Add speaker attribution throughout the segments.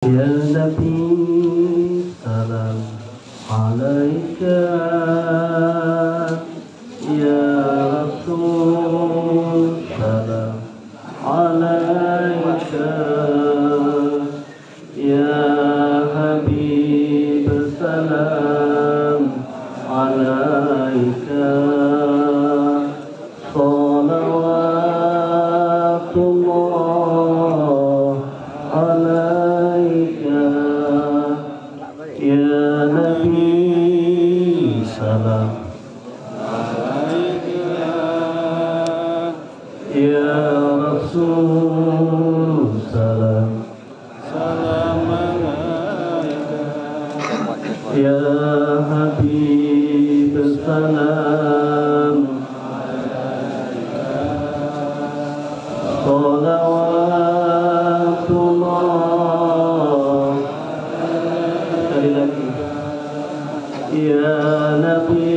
Speaker 1: Ya Nabi salam alaika, ya Rasul salam alaika, ya Habib salam alaika, salawatullah alaika, ya Nabi salam alaika, ya Rasul salam alaika, ya Habib salam alaika, salawatullah. Sekali lagi, ya Nabi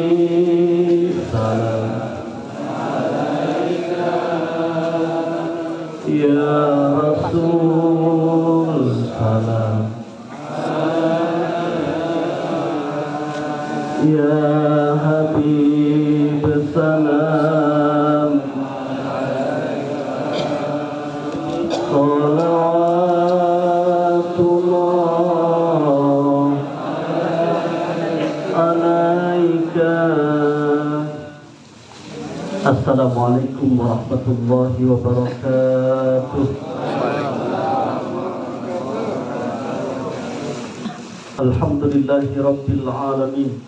Speaker 1: salam alaika, ya Rasul salam alaika, ya Habib salam alaika, salawatullah alaika. Assalamualaikum warahmatullahi wabarakatuh. Alhamdulillahi rabbil alamin.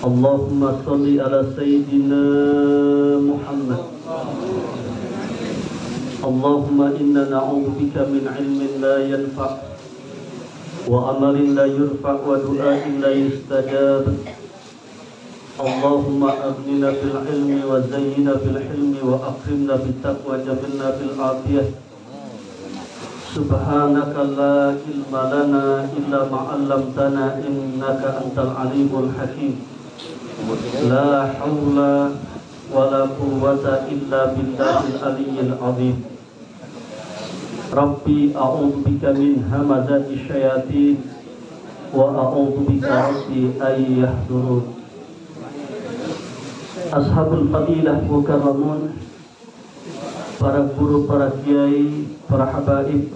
Speaker 1: Allahumma salli ala sayyidina Muhammad. Allahumma inna na'udzubika min ilmin la yanfa' wa amalin la yurfa' wa du'ain la yustajab. Allahumma aghnina bil ilmi wa zayyina bil hilmi wa akrimna bit taqwa jabilna bil afiyah. Subhanaka la ilma lana illa ma 'allamtana innaka antal alimul hakim. La haula wa la quwwata illa billahil aliyyil azim. Rabbi a'udzubika min hamazati syayatin wa a'udzubika rabbi ay yahdurun. Ashabul fadilah mukarramun, para guru, para kiai, para habaib,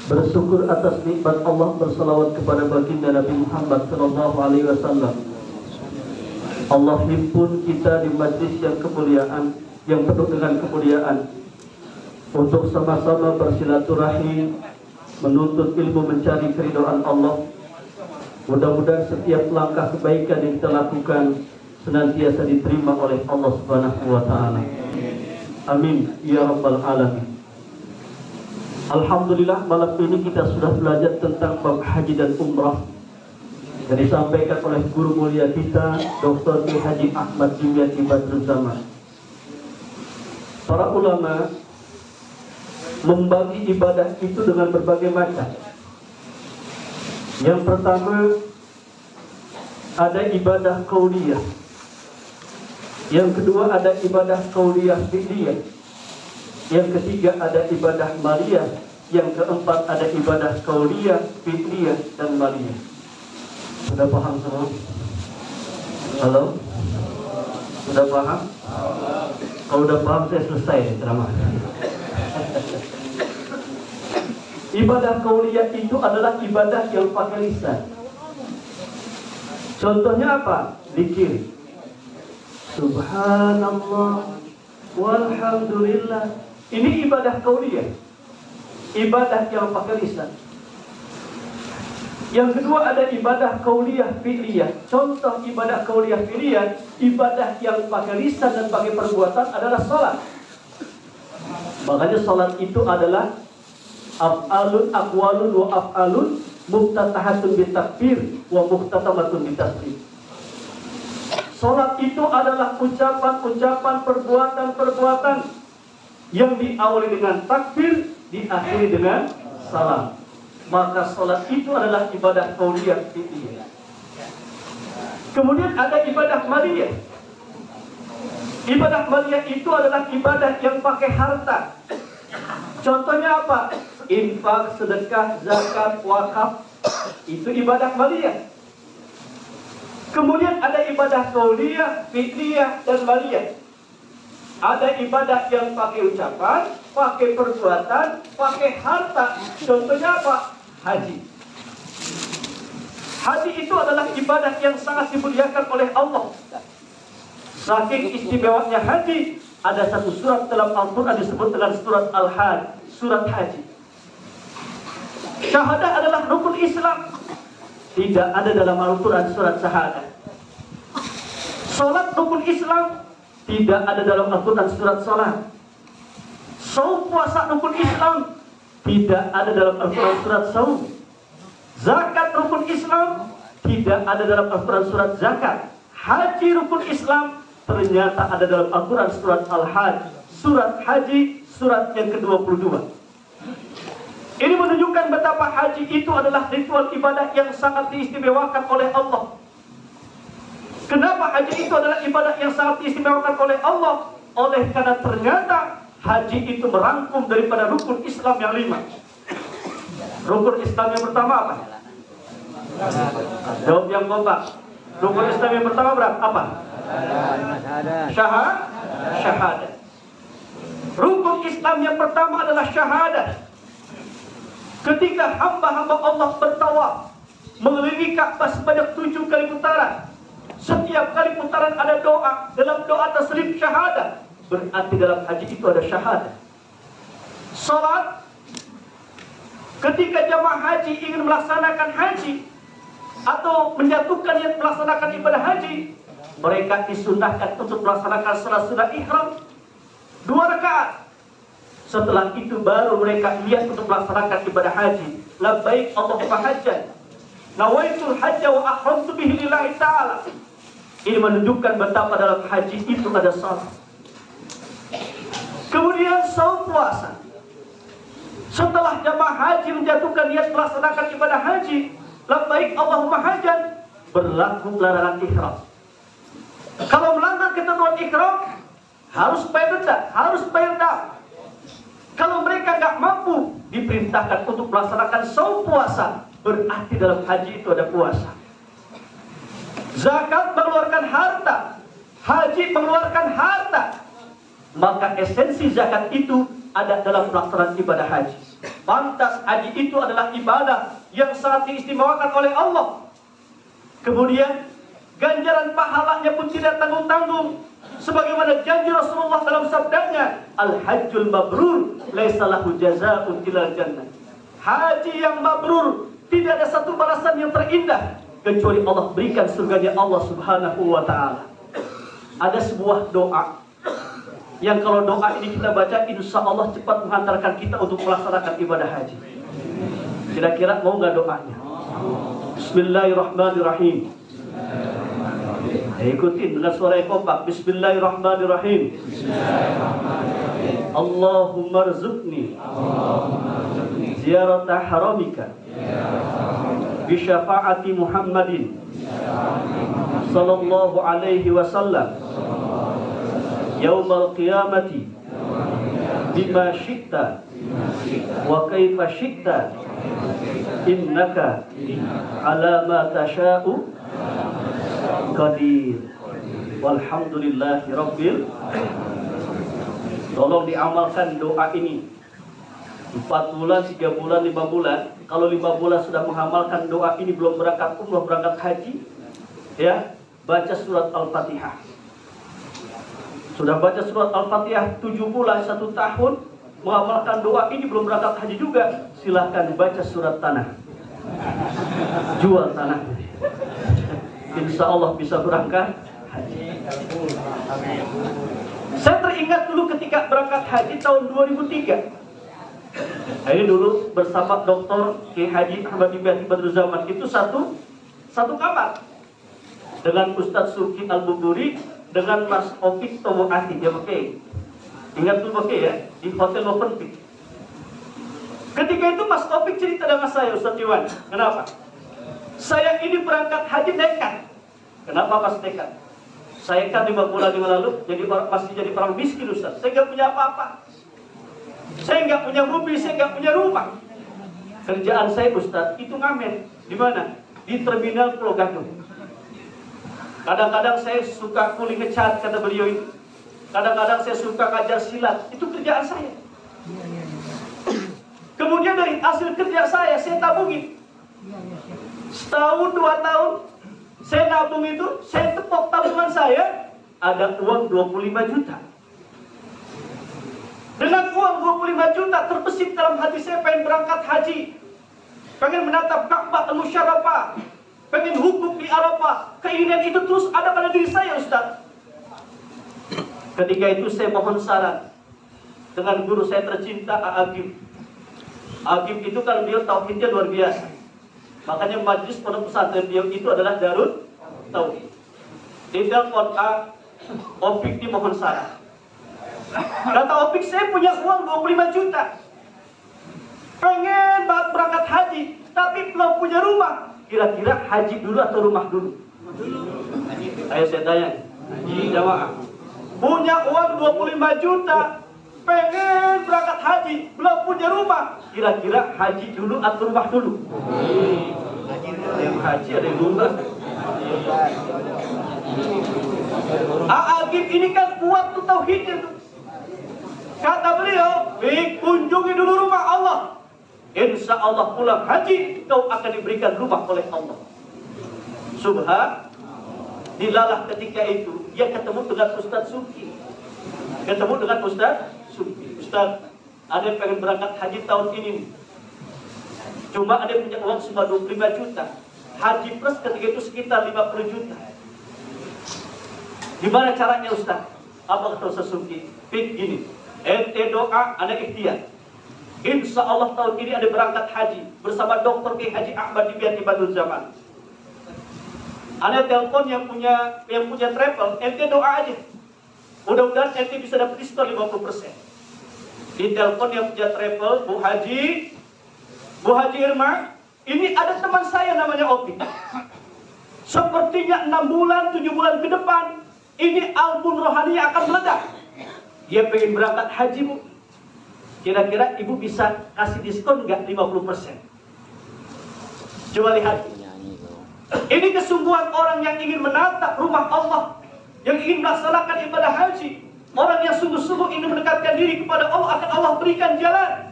Speaker 1: bersyukur atas nikmat Allah, bersalawat kepada baginda Nabi Muhammad sallallahu alaihi wasallam. Allah himpun kita di majlis yang kemuliaan, yang penuh dengan kemuliaan, untuk sama-sama bersilaturahim, menuntut ilmu, mencari keridhaan Allah. Mudah-mudahan setiap langkah kebaikan yang kita lakukan senantiasa diterima oleh Allah Subhanahu wa taala. Amin ya rabbal alamin. Alhamdulillah, malam ini kita sudah belajar tentang bab haji dan umrah yang disampaikan oleh guru mulia kita, Dr. Haji Ahmad Dimyati Badruzzaman. Para ulama membagi ibadah itu dengan berbagai macam. Yang pertama, ada ibadah qauliyah. Yang kedua, ada ibadah qauliyah fi'liyah. Yang ketiga, ada ibadah maliyah. Yang keempat, ada ibadah qauliyah, fi'liyah, dan maliyah. Sudah paham semua? Halo? Sudah paham? Kalau udah paham, saya selesai ceramah. Ibadah qauliyah itu adalah ibadah yang pakai lisan. Contohnya apa? Zikir. Subhanallah walhamdulillah. Ini ibadah qauliyah, ibadah yang pakai lisan. Yang kedua, ada ibadah qauliyah fi'liyah. Contoh ibadah qauliyah fi'liyah, ibadah yang pakai lisan dan pakai perbuatan adalah salat. Makanya salat itu adalah af'alun aqwalun wa af'alun muftatahatun bitakbir wa muftatamatun bitasbih. Salat itu adalah ucapan-ucapan, perbuatan-perbuatan yang diawali dengan takbir, diakhiri dengan salam. Maka salat itu adalah ibadah qauliyah fi'liyah. Kemudian ada ibadah maliyah. Ibadah maliyah itu adalah ibadah yang pakai harta. Contohnya apa? infak, sedekah, zakat, wakaf, itu ibadah maliyah. Kemudian ada ibadah qauliyah, fi'liyah, dan maliyah. Ada ibadah yang pakai ucapan, pakai perbuatan, pakai harta. Contohnya apa? Haji. Haji itu adalah ibadah yang sangat dimuliakan oleh Allah. Saking istimewanya haji, ada satu surat dalam Al-Quran disebut dengan surat Al-Hajj, surat haji. Syahadah adalah rukun Islam. Tidak ada dalam Al-Quran surat syahadah. Salat rukun Islam. Tidak ada dalam Al-Quran surat salat. Saum puasa rukun Islam. Tidak ada dalam Al-Quran surat saum. Zakat rukun Islam. Tidak ada dalam Al-Quran surat zakat. Haji rukun Islam. Ternyata ada dalam Al-Quran surat Al-Hajj, surat haji, surat yang ke-22. Ini menunjukkan betapa haji itu adalah ritual ibadah yang sangat diistimewakan oleh Allah. Kenapa haji itu adalah ibadah yang sangat diistimewakan oleh Allah? Oleh karena ternyata haji itu merangkum daripada rukun Islam yang 5. Rukun Islam yang pertama apa? Jawab yang kompak. Rukun Islam yang pertama berapa? Apa? Syahadah. Rukun Islam yang pertama adalah syahadah. Ketika hamba-hamba Allah bertawaf mengelilingi Ka'bah sebanyak 7 kali putaran, setiap kali putaran ada doa. Dalam doa taslim syahadah, berarti dalam haji itu ada syahadah. Salat, ketika jamaah haji ingin melaksanakan haji atau menyatukan yang melaksanakan ibadah haji, mereka disunahkan untuk melaksanakan salat sunat ihram 2 rakaat. Setelah itu baru mereka niat untuk melaksanakan ibadah haji. Labbaik Allahumma hajjan, nawaitul hajja wa ahramtu bihi lillahi ta'ala. Ini menunjukkan betapa dalam haji itu ada salat. Kemudian saum puasa. Setelah jamaah haji menjatuhkan niat melaksanakan ibadah haji, labbaik Allahumma hajjan, berlaku larangan ihram. Kalau melanggar ketentuan ihram, harus bayar denda, harus bayar dam. Kalau mereka nggak mampu, diperintahkan untuk melaksanakan saum puasa, berarti dalam haji itu ada puasa. Zakat mengeluarkan harta, haji mengeluarkan harta. Maka esensi zakat itu ada dalam pelaksanaan ibadah haji. Pantas haji itu adalah ibadah yang sangat diistimewakan oleh Allah. Kemudian ganjaran pahalanya pun tidak tanggung-tanggung. Sebagaimana janji Rasulullah dalam sabdanya, Al-Hajjul Mabrur laisa lahu jazaa'un illal jannah. Haji yang mabrur tidak ada satu balasan yang terindah kecuali Allah berikan surganya Allah Subhanahu wa taala. Ada sebuah doa yang kalau doa ini kita baca, insya Allah cepat menghantarkan kita untuk melaksanakan ibadah haji. Kira-kira mau nggak doanya? Bismillahirrahmanirrahim. Ikutin dengan suara yang kompak. Bismillahirrahmanirrahim. Allahumma rzuqni ziyarata haramika bi syafaati Muhammadin sallallahu alaihi wasallam yaumal qiyamati bima syi'ta wa kaifa syi'ta innaka ala ma tasha'u qadir walhamdulillahi rabbil. Tolong diamalkan doa ini 4 bulan, 3 bulan, 5 bulan. Kalau 5 bulan sudah mengamalkan doa ini, belum berangkat umrah, berangkat haji, ya, baca surat Al-Fatihah. Sudah baca surat Al-Fatihah 7 bulan, 1 tahun mengamalkan doa ini, belum berangkat haji juga, silahkan baca surat tanah. Jual tanah, insya Allah bisa berangkat haji. Saya teringat dulu ketika berangkat haji tahun 2003. Ini dulu bersama Dr. Kiai Haji Ahmad Ibrahim Badruzzaman, itu satu kamar dengan Ustadz Suki Al-Buburi, dengan Mas Opik Tomo Ati, ya oke. Ingat dulu oke ya, di Hotel Movenpick. Ketika itu Mas Opik cerita dengan saya, Ustadz Iwan, kenapa? Saya ini berangkat haji nekat. Kenapa Mas nekat? Saya kan 5 bulan yang lalu masih jadi orang miskin, Ustaz. Saya nggak punya apa-apa. Saya nggak punya mobil, saya nggak punya rumah. Kerjaan saya Ustaz itu ngamen. Di mana? Di terminal Pulau Gadung. Kadang-kadang saya suka kuli ngecat, kata beliau itu. Kadang-kadang saya suka ngajar silat. Itu kerjaan saya. Kemudian dari hasil kerja saya tabungin. Setahun, 2 tahun, saya nabung itu, saya tepok tabungan saya, ada uang 25 juta. Dengan uang 25 juta terbesit dalam hati saya, pengen berangkat haji. Pengen menatap Ka'bah al-Musyarrafah. Pengen hukuk di Arafah. Keinginan itu terus ada pada diri saya, Ustaz. Ketika itu saya mohon saran dengan guru saya tercinta, Agim. Agim itu kan beliau tauhidnya luar biasa. Makanya majlis pondok pesantren beliau itu adalah Darut Tauhid. Di telepon Opik dimohon saran. Kata Opik, saya punya uang 25 juta. Pengen banget berangkat haji, tapi belum punya rumah. Kira-kira haji dulu atau rumah dulu? Ayo saya tanya. Haji jamaah. Punya uang 25 juta, pengen berangkat haji, belum punya rumah. Kira-kira haji dulu atau rumah dulu? Ada yang haji, ada yang rumah. Agim ini kan kuat tuh tauhidnya tuh. Kata beliau, kunjungi dulu rumah Allah. Insya Allah pulang haji, kau akan diberikan rumah oleh Allah. Subhan. Dilalah ketika itu, dia ketemu dengan Ustaz Suki. Ketemu dengan Ustaz Suki. Ustaz, ada yang pengen berangkat haji tahun ini. Cuma ada yang punya uang cuma 25 juta. Haji plus ketika itu sekitar 50 juta. Gimana caranya Ustaz? Apa kata Ustaz Suki? Pik gini, ente doa, anak ikhtiar. Insya Allah tahun ini ada berangkat haji bersama Dr. Ki Haji Ahmad Dibian di Badul Zaman. Ada telepon yang punya travel, ente doa aja. Mudah-mudahan ente bisa dapat diskon 50%. Di telepon yang punya travel, Bu Haji Irma, ini ada teman saya namanya Opi. Sepertinya 6 bulan, 7 bulan ke depan, ini album rohani akan meledak. Dia pengen berangkat haji, Bu. Kira-kira ibu bisa kasih diskon nggak 50%? Coba lihat. Ini kesungguhan orang yang ingin menatap rumah Allah, yang ingin melaksanakan ibadah haji. Orang yang sungguh-sungguh ingin mendekatkan diri kepada Allah, akan Allah berikan jalan.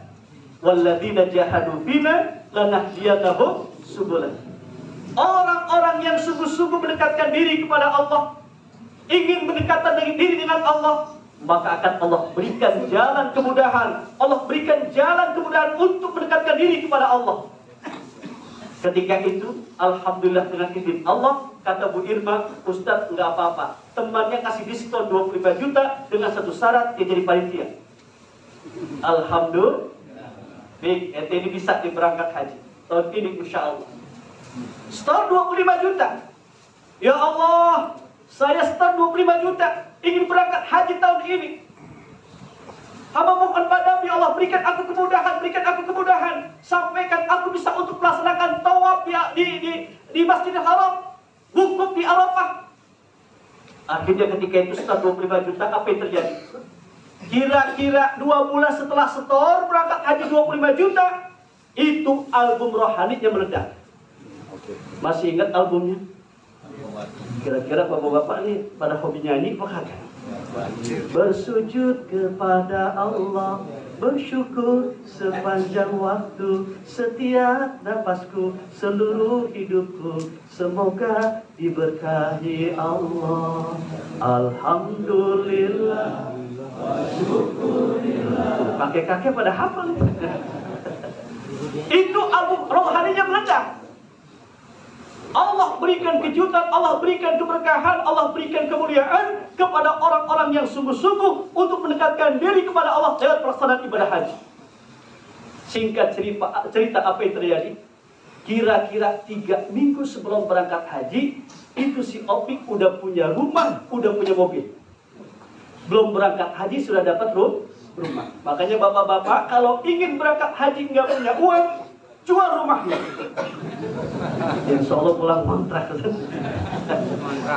Speaker 1: Walladzina jahadu fina lanahdiyannahum subulana. Orang-orang yang sungguh-sungguh mendekatkan diri kepada Allah, ingin mendekatkan diri dengan Allah, maka akan Allah berikan jalan kemudahan. Allah berikan jalan kemudahan untuk mendekatkan diri kepada Allah. Ketika itu, alhamdulillah dengan izin Allah, kata Bu Irma, Ustaz nggak apa-apa. Temannya kasih diskon 25 juta dengan satu syarat, dia jadi panitia. Alhamdulillah. Baik, ini bisa diberangkat haji tahun ini insya Allah. Store 25 juta. Ya Allah, saya store 25 juta. Ingin berangkat haji tahun ini. Hamba mohon padamu, ya Allah, berikan aku kemudahan, sampaikan aku bisa untuk melaksanakan tawaf ya, di Masjidil Haram, wukuf di Arafah. Akhirnya ketika itu setelah 25 juta, apa yang terjadi? Kira-kira 2 bulan setelah setor berangkat haji 25 juta, itu album rohaninya meledak. Masih ingat albumnya? Kira-kira bapak-bapak nih pada hobi nyanyi apa kagak? Bersujud kepada Allah, bersyukur sepanjang waktu, setiap napasku, seluruh hidupku, semoga diberkahi Allah. Alhamdulillah, syukurillah. Kakek-kakek pada hafal. Itu album rohaninya meledak. Allah berikan kejutan, Allah berikan keberkahan, Allah berikan kemuliaan kepada orang-orang yang sungguh-sungguh untuk mendekatkan diri kepada Allah lewat pelaksanaan ibadah haji. Singkat cerita apa yang terjadi? Kira-kira 3 minggu sebelum berangkat haji, itu si Opik udah punya rumah, udah punya mobil. Belum berangkat haji sudah dapat rumah. Makanya bapak-bapak kalau ingin berangkat haji nggak punya uang, jual rumahnya. Insya Allah pulang kontrak.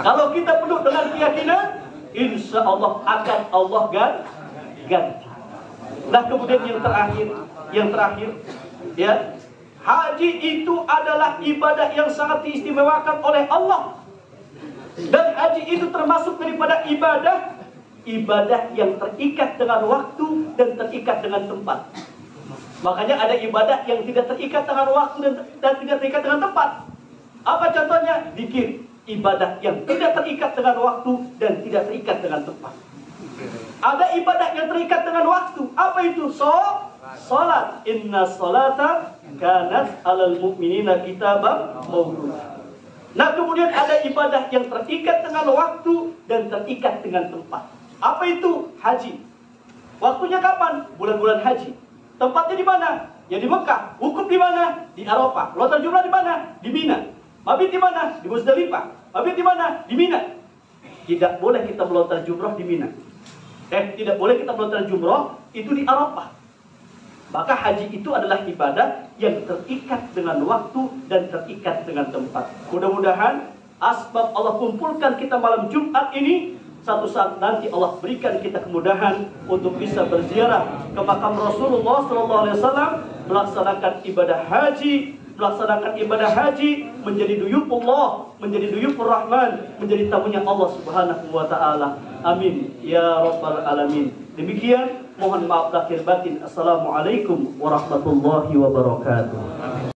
Speaker 1: Kalau kita penuh dengan keyakinan, insya Allah akan Allah ganti. Nah, kemudian yang terakhir, ya, haji itu adalah ibadah yang sangat diistimewakan oleh Allah. Dan haji itu termasuk daripada ibadah yang terikat dengan waktu dan terikat dengan tempat. Makanya ada ibadah yang tidak terikat dengan waktu dan tidak terikat dengan tempat. Apa contohnya? Zikir, ibadah yang tidak terikat dengan waktu dan tidak terikat dengan tempat. Ada ibadah yang terikat dengan waktu. Apa itu? Salat. Inna salata kanat 'alal mu'minina kitaban mawquta. Nah, kemudian ada ibadah yang terikat dengan waktu dan terikat dengan tempat. Apa itu? Haji. Waktunya kapan? Bulan-bulan haji. Tempatnya di mana? Ya di Mekah. Wukuf di mana? Di Arafah. Lontar jumrah di mana? Di Mina. Mabit di mana? Di Muzdalifah. Mabit di mana? Di Mina. Tidak boleh kita melontar jumrah di Mina. Tidak boleh kita melontar jumrah itu di Arafah. Maka haji itu adalah ibadah yang terikat dengan waktu dan terikat dengan tempat. Mudah-mudahan asbab Allah kumpulkan kita malam Jumat ini, satu saat nanti Allah berikan kita kemudahan untuk bisa berziarah ke makam Rasulullah SAW, melaksanakan ibadah haji, menjadi duyufullah, menjadi duyufur Rahman, menjadi tamunya Allah Subhanahu wa taala. Amin ya rabbal alamin. Demikian, mohon maaf lahir batin. Assalamualaikum warahmatullahi wabarakatuh.